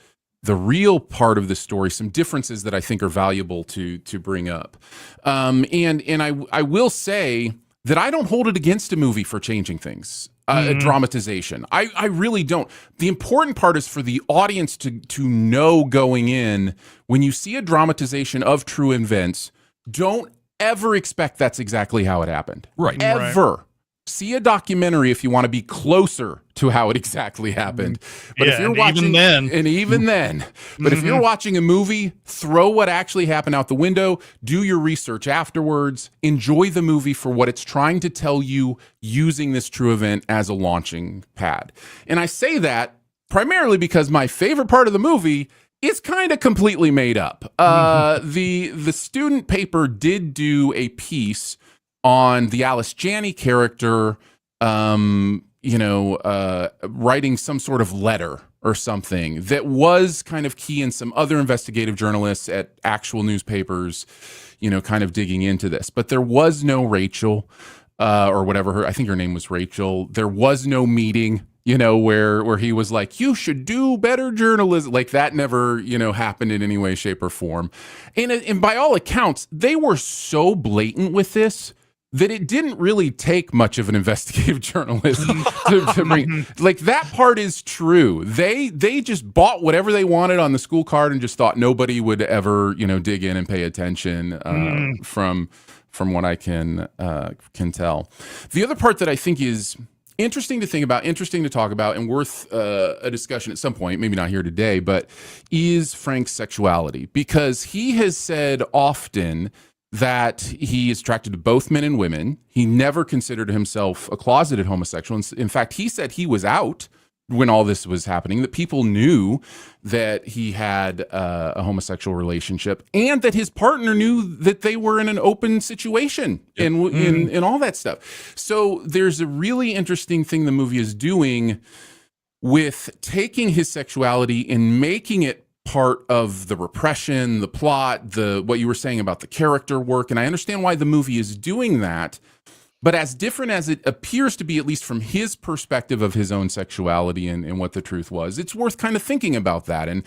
real part of the story, some differences that I think are valuable to bring up. And I will say that I don't hold it against a movie for changing things. A dramatization. I really don't. The important part is for the audience to know going in, when you see a dramatization of true events, don't ever expect that's exactly how it happened. Right. Ever. Right. See a documentary if you want to be closer to how it exactly happened. But if you're watching, even then, but if you're watching a movie, throw what actually happened out the window, do your research afterwards, enjoy the movie for what it's trying to tell you using this true event as a launching pad. And I say that primarily because my favorite part of the movie is kind of completely made up. The student paper did do a piece on the Alice Janney character, writing some sort of letter or something that was kind of key, and some other investigative journalists at actual newspapers, kind of digging into this. But there was no Rachel, or whatever I think her name was Rachel. There was no meeting, where he was like, you should do better journalism. Like that never, happened in any way, shape, or form. And by all accounts, they were so blatant with this that it didn't really take much of an investigative journalist to bring. Like that part is true. They just bought whatever they wanted on the school card and just thought nobody would ever, dig in and pay attention. From what I can tell. The other part that I think is interesting to think about, interesting to talk about, and worth a discussion at some point, maybe not here today, but is Frank's sexuality, because he has said often that he is attracted to both men and women. He never considered himself a closeted homosexual. In fact, he said he was out when all this was happening, that people knew that he had a homosexual relationship, and that his partner knew that they were in an open situation and all that stuff. So there's a really interesting thing the movie is doing with taking his sexuality and making it part of the repression, the plot, what you were saying about the character work. And I understand why the movie is doing that, But as different as it appears to be, at least from his perspective of his own sexuality and what the truth was, it's worth kind of thinking about that. And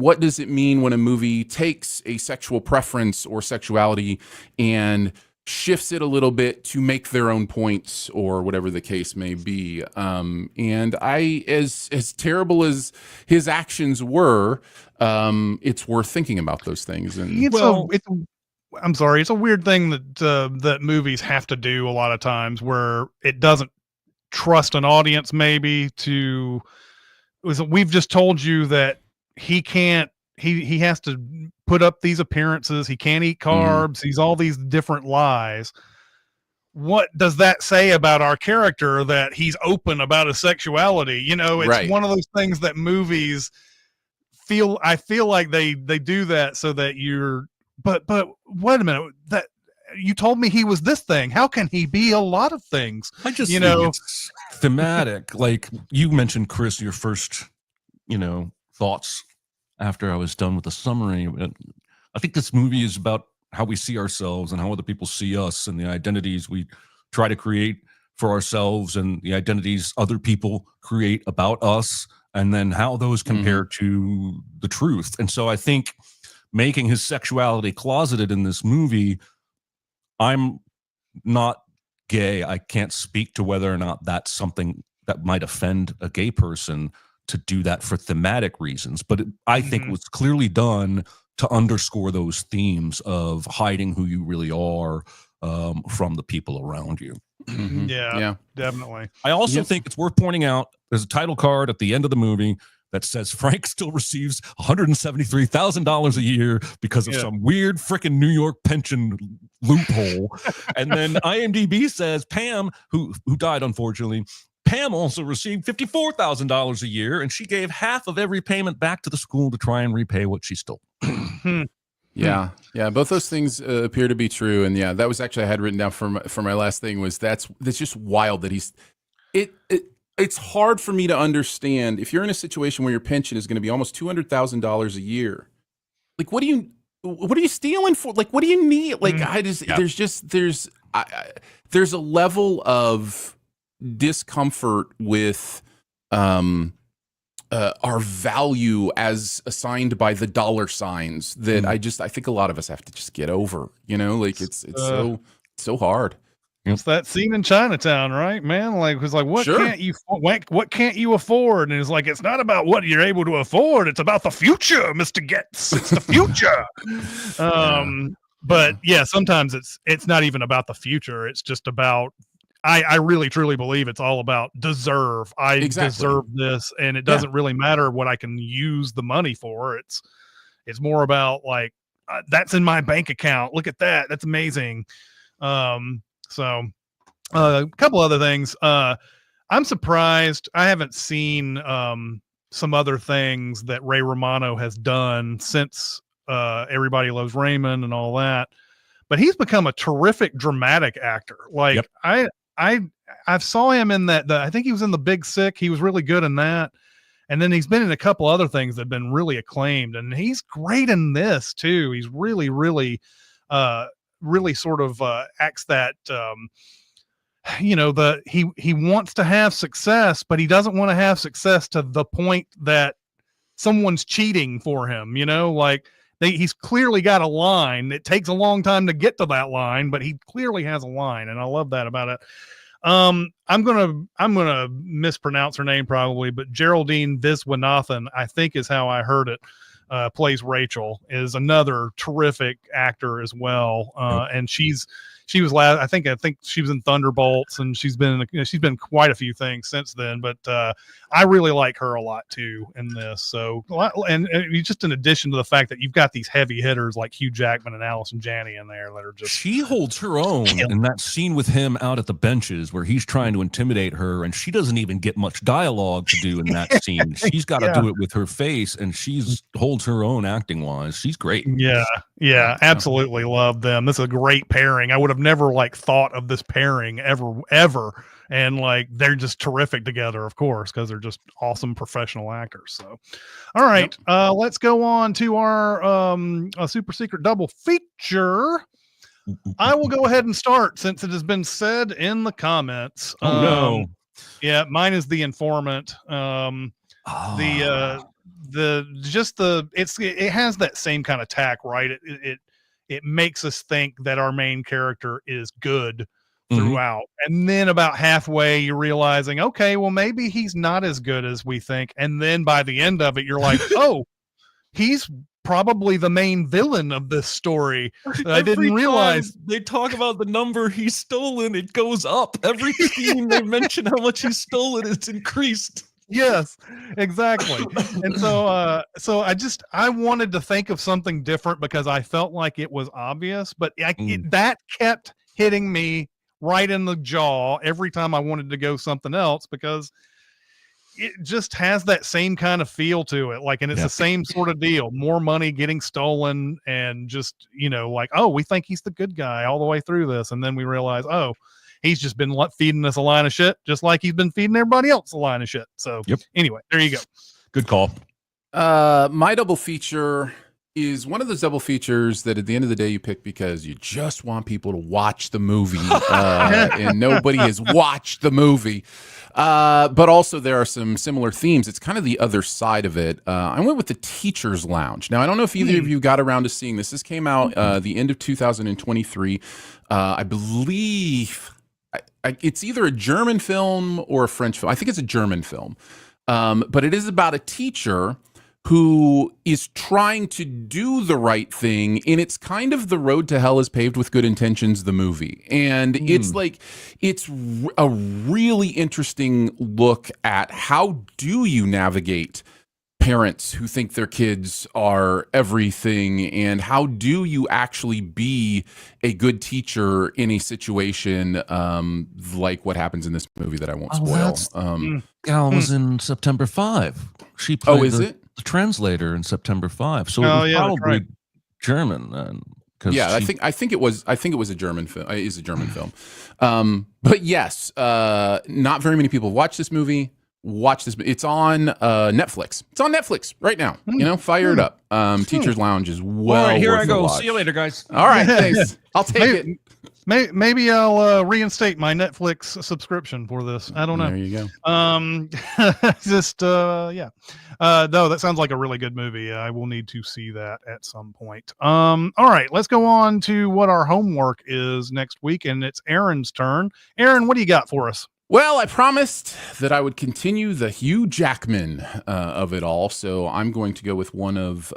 what does it mean when a movie takes a sexual preference or sexuality and shifts it a little bit to make their own points or whatever the case may be. And as terrible as his actions were, it's worth thinking about those things. And I'm sorry, it's a weird thing that movies have to do a lot of times, where it doesn't trust an audience maybe to. We've just told you that he can't. He has to put up these appearances. He can't eat carbs. He's all these different lies. What does that say about our character, that he's open about his sexuality? You know, it's one of those things that movies I feel like they do that so that you're, but wait a minute, that you told me he was this thing. How can he be a lot of things? I just think it's thematic. Like you mentioned, Chris, your first, thoughts after I was done with the summary. I think this movie is about how we see ourselves and how other people see us, and the identities we try to create for ourselves and the identities other people create about us, and then how those compare to the truth. And so I think making his sexuality closeted in this movie, I'm not gay. I can't speak to whether or not that's something that might offend a gay person to do that for thematic reasons. But I think it was clearly done to underscore those themes of hiding who you really are from the people around you. Yeah, definitely. I also think it's worth pointing out there's a title card at the end of the movie that says Frank still receives $173,000 a year because of some weird freaking New York pension loophole. And then IMDb says Pam, who died unfortunately, Pam also received $54,000 a year, and she gave half of every payment back to the school to try and repay what she stole. Yeah. Both those things appear to be true, and that was actually I had written down for my last thing was that's just wild that it's hard for me to understand if you're in a situation where your pension is going to be almost $200,000 a year. Like, what are you stealing for? Like, what do you need? Like, there's a level of discomfort with our value as assigned by the dollar signs that I think a lot of us have to just get over, like it's so hard. It's that scene in Chinatown, right, man? Like, it's like, what can't you afford? And it's like, it's not about what you're able to afford. It's about the future, Mr. Getz. It's the future. But sometimes it's not even about the future. It's just about, I really truly believe it's all about deserve. I deserve this, and it doesn't really matter what I can use the money for. It's more about like, that's in my bank account. Look at that. That's amazing. So a couple other things. I'm surprised I haven't seen some other things that Ray Romano has done since Everybody Loves Raymond and all that. But he's become a terrific dramatic actor. Like I saw him in that. I think he was in The Big Sick. He was really good in that. And then he's been in a couple other things that have been really acclaimed. And he's great in this too. He's really, really, really sort of acts that, he wants to have success, but he doesn't want to have success to the point that someone's cheating for him. He's clearly got a line. It takes a long time to get to that line, but he clearly has a line, and I love that about it. I'm gonna mispronounce her name probably, but Geraldine Viswanathan, I think is how I heard it, plays Rachel, is another terrific actor as well. And she was last. I think she was in Thunderbolts, and she's been quite a few things since then. But I really like her a lot too in this. So, and just in addition to the fact that you've got these heavy hitters like Hugh Jackman and Allison Janney in there that are just. She holds her own in that scene with him out at the benches where he's trying to intimidate her, and she doesn't even get much dialogue to do in that scene. She's got to do it with her face, and she's holds her own acting wise. She's great. Yeah, absolutely love them. This is a great pairing. I would have never thought of this pairing ever, and they're just terrific together, of course, because they're just awesome professional actors. So, all right, let's go on to our super secret double feature. I will go ahead and start since it has been said in the comments. Oh no. Yeah, mine is The Informant. Ah. It has that same kind of tack, right? It makes us think that our main character is good throughout, and then about halfway you're realizing, okay, well maybe he's not as good as we think, and then by the end of it you're like, oh, he's probably the main villain of this story. I didn't realize. They talk about the number he's stolen, it goes up. Every scene they mention how much he's stolen, it's increased. Yes, exactly. And so I wanted to think of something different because I felt like it was obvious, but that kept hitting me right in the jaw every time I wanted to go something else, because it just has that same kind of feel to it. Like, and it's the same sort of deal, more money getting stolen, and just, like, oh, we think he's the good guy all the way through this. And then we realize, oh, he's just been feeding us a line of shit, just like he's been feeding everybody else a line of shit. So anyway, there you go. Good call. My double feature is one of those double features that at the end of the day you pick because you just want people to watch the movie, and nobody has watched the movie. But also there are some similar themes. It's kind of the other side of it. I went with The Teacher's Lounge. Now, I don't know if either of you got around to seeing this. This came out the end of 2023. I believe it's either a German film or a French film. I think it's a German film. But it is about a teacher who is trying to do the right thing, and it's kind of The Road to Hell is Paved with Good Intentions, the movie. And it's a really interesting look at how do you navigate parents who think their kids are everything, and how do you actually be a good teacher in a situation like what happens in this movie that I won't spoil. Gal was in September 5. She played the translator in September 5. So it was probably German. I think it was a German film. It is a German film. But yes, not very many people watch this movie. Watch this. It's on Netflix. It's on Netflix right now. Fire it up. Teacher's Lounge is well. All right, here worth I go. a watch. See you later, guys. All right, thanks. I'll take it. Maybe I'll reinstate my Netflix subscription for this. I don't know. There you go. No, that sounds like a really good movie. I will need to see that at some point. All right, let's go on to what our homework is next week, and it's Aaron's turn. Aaron, what do you got for us? Well, I promised that I would continue the Hugh Jackman of it all, so I'm going to go with one of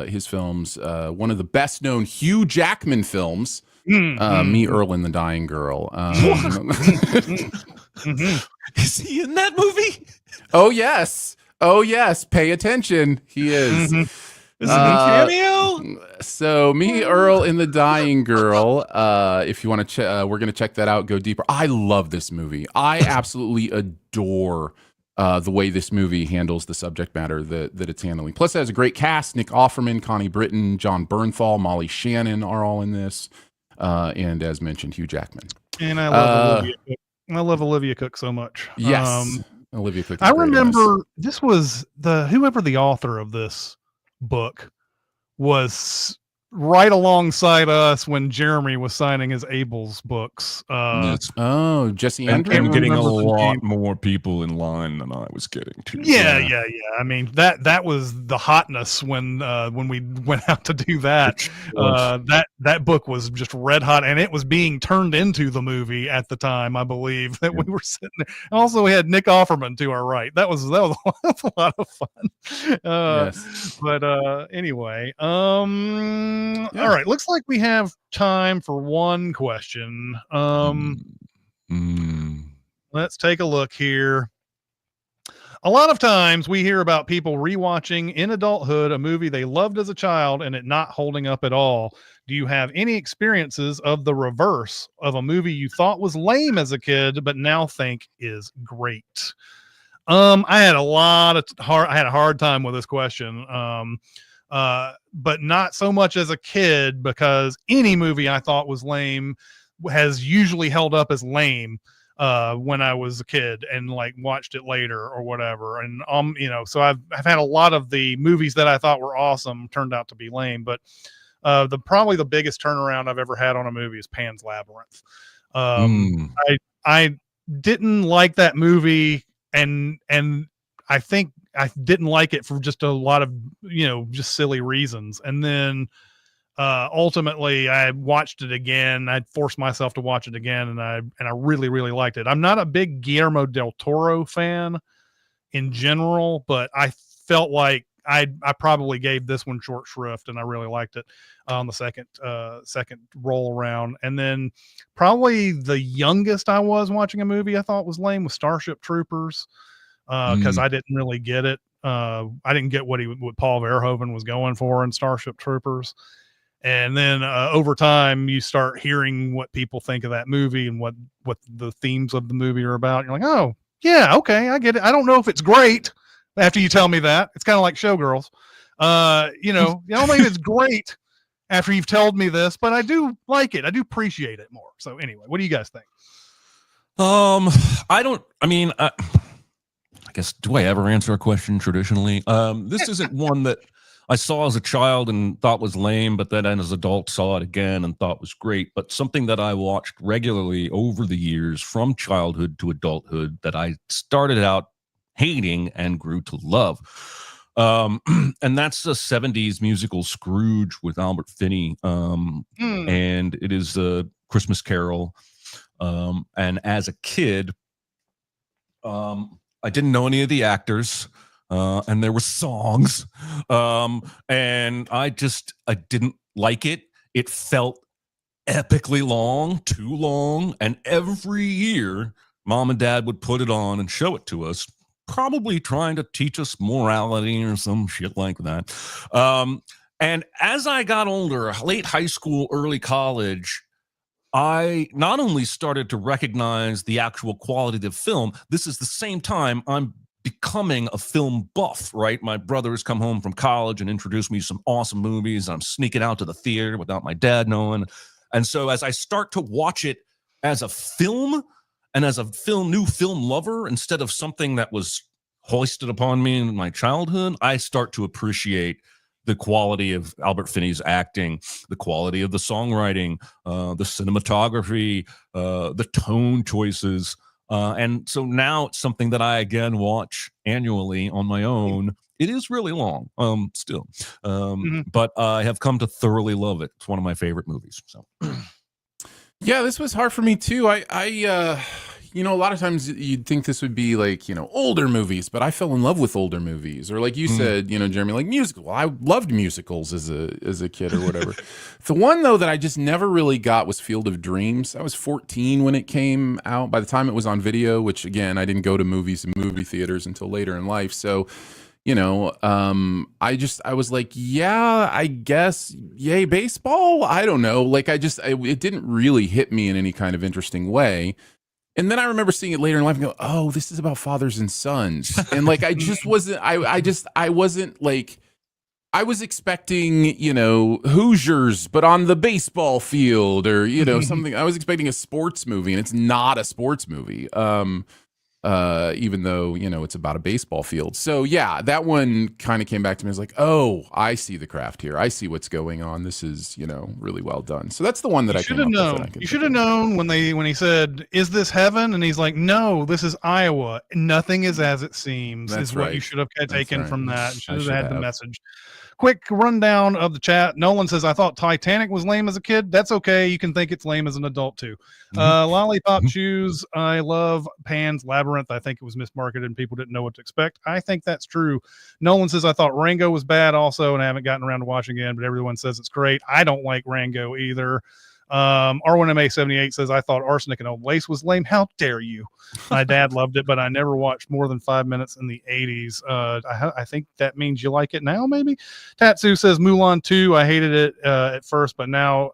his films, one of the best-known Hugh Jackman films, Me, Earl, and the Dying Girl. Is he in that movie? Oh, yes. Pay attention. He is. Is it a cameo? So, Me, Earl, and the Dying Girl. If you want to, we're going to check that out. Go deeper. I love this movie. I absolutely adore the way this movie handles the subject matter that it's handling. Plus, it has a great cast: Nick Offerman, Connie Britton, John Bernthal, Molly Shannon are all in this, and as mentioned, Hugh Jackman. And I love Olivia Cook. I love Olivia Cook so much. Yes, Olivia Cook. I remember this was whoever the author of this book was right alongside us when Jeremy was signing his Abel's books. Jesse Andrews. I'm getting a lot more people in line than I was getting to. Yeah. I mean, that was the hotness when we went out to do that. That book was just red hot, and it was being turned into the movie at the time, I believe, that we were sitting there. Also, we had Nick Offerman to our right. That was a lot of fun. Yes. But anyway, all right, looks like we have time for one question. Let's take a look here. A lot of times we hear about people rewatching in adulthood a movie they loved as a child and it not holding up at all. Do you have any experiences of the reverse of a movie you thought was lame as a kid but now think is great? I had a hard time with this question. But not so much as a kid, because any movie I thought was lame has usually held up as lame when I was a kid and like watched it later or whatever. And so I've had a lot of the movies that I thought were awesome turned out to be lame. But Probably the biggest turnaround I've ever had on a movie is Pan's Labyrinth. Mm. I didn't like that movie, and I think I didn't like it for just a lot of, just silly reasons. And then ultimately I watched it again. I forced myself to watch it again, and I really, really liked it. I'm not a big Guillermo del Toro fan in general, but I felt like I probably gave this one short shrift, and I really liked it on the second roll around. And then probably the youngest I was watching a movie I thought was lame was Starship Troopers, because I didn't really get it. I didn't get what Paul Verhoeven was going for in Starship Troopers. And then over time, you start hearing what people think of that movie and what the themes of the movie are about. You're like, oh yeah, okay, I get it. I don't know if it's great after you tell me that. It's kind of like Showgirls. I don't think it's great after you've told me this, but I do like it. I do appreciate it more. So anyway, what do you guys think? I guess, do I ever answer a question traditionally? This isn't one that I saw as a child and thought was lame, but then as an adult saw it again and thought was great. But something that I watched regularly over the years from childhood to adulthood that I started out hating and grew to love. And that's the 70s musical Scrooge with Albert Finney. And it is a Christmas Carol. And as a kid, I didn't know any of the actors, and there were songs, and I didn't like it. It felt epically long, too long, and every year, Mom and Dad would put it on and show it to us, probably trying to teach us morality or some shit like that. And as I got older, late high school, early college, I not only started to recognize the actual quality of the film, this is the same time I'm becoming a film buff, right? My brothers come home from college and introduce me to some awesome movies. I'm sneaking out to the theater without my dad knowing. And so as I start to watch it as a film and as a new film lover, instead of something that was hoisted upon me in my childhood, I start to appreciate the quality of Albert Finney's acting, the quality of the songwriting, the cinematography, the tone choices. And so now it's something that I, again, watch annually on my own. It is really long, still. But I have come to thoroughly love it. It's one of my favorite movies. So, yeah, this was hard for me, too. A lot of times you'd think this would be like, older movies, but I fell in love with older movies. Or like you said, Jeremy, like musical. I loved musicals as a kid or whatever. The one, though, that I just never really got was Field of Dreams. I was 14 when it came out. By the time it was on video, which, again, I didn't go to movies and movie theaters until later in life. So, I was like, yeah, I guess, yay, baseball? I don't know. Like, it didn't really hit me in any kind of interesting way. And then I remember seeing it later in life and go, oh, this is about fathers and sons. And like, I just wasn't, I wasn't like, I was expecting, Hoosiers, but on the baseball field or, something. I was expecting a sports movie, and it's not a sports movie. Even though, it's about a baseball field. So yeah, that one kind of came back to me. I was like, oh, I see the craft here. I see what's going on. This is, really well done. So that's the one that I should have known. You should have known when he said, is this heaven? And he's like, no, this is Iowa. Nothing is as it seems. That's is right. what you should have taken from that. Should have had the message. Quick rundown of the chat. Nolan says, I thought Titanic was lame as a kid. That's okay. You can think it's lame as an adult too. Lollipop Shoes. I love Pan's Labyrinth. I think it was mismarketed and people didn't know what to expect. I think that's true. Nolan says, I thought Rango was bad also, and I haven't gotten around to watching again, but everyone says it's great. I don't like Rango either. R1MA78 says, I thought Arsenic and Old Lace was lame. How dare you? My dad loved it, but I never watched more than 5 minutes in the 80s. I think that means you like it now, maybe. Tatsu says Mulan 2. I hated it at first, but now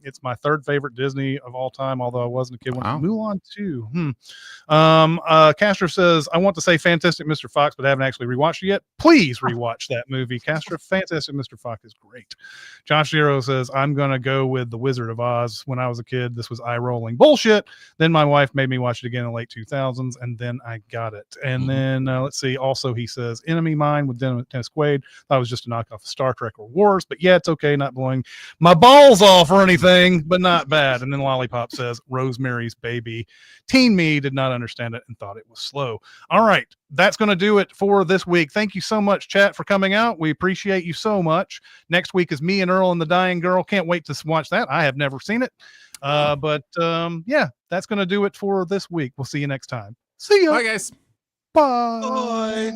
it's my third favorite Disney of all time, although I wasn't a kid. Wow. Mulan 2. Castro says, I want to say Fantastic Mr. Fox, but I haven't actually rewatched it yet. Please rewatch that movie. Castro, Fantastic Mr. Fox is great. Josh Zero says, I'm going to go with The Wizard of Oz. Oz when I was a kid. This was eye rolling bullshit. Then my wife made me watch it again in the late 2000s, and then I got it. And then let's see. Also, he says Enemy Mine with Dennis Quaid. That was just a knockoff of Star Trek or Wars, but yeah, it's okay. Not blowing my balls off or anything, but not bad. And then Lollipop says Rosemary's Baby. Teen me did not understand it and thought it was slow. All right, that's going to do it for this week. Thank you so much, chat, for coming out. We appreciate you so much. Next week is Me and Earl and the Dying Girl. Can't wait to watch that. I have never seen it. But yeah, that's going to do it for this week. We'll see you next time. See ya. Bye, guys. Bye.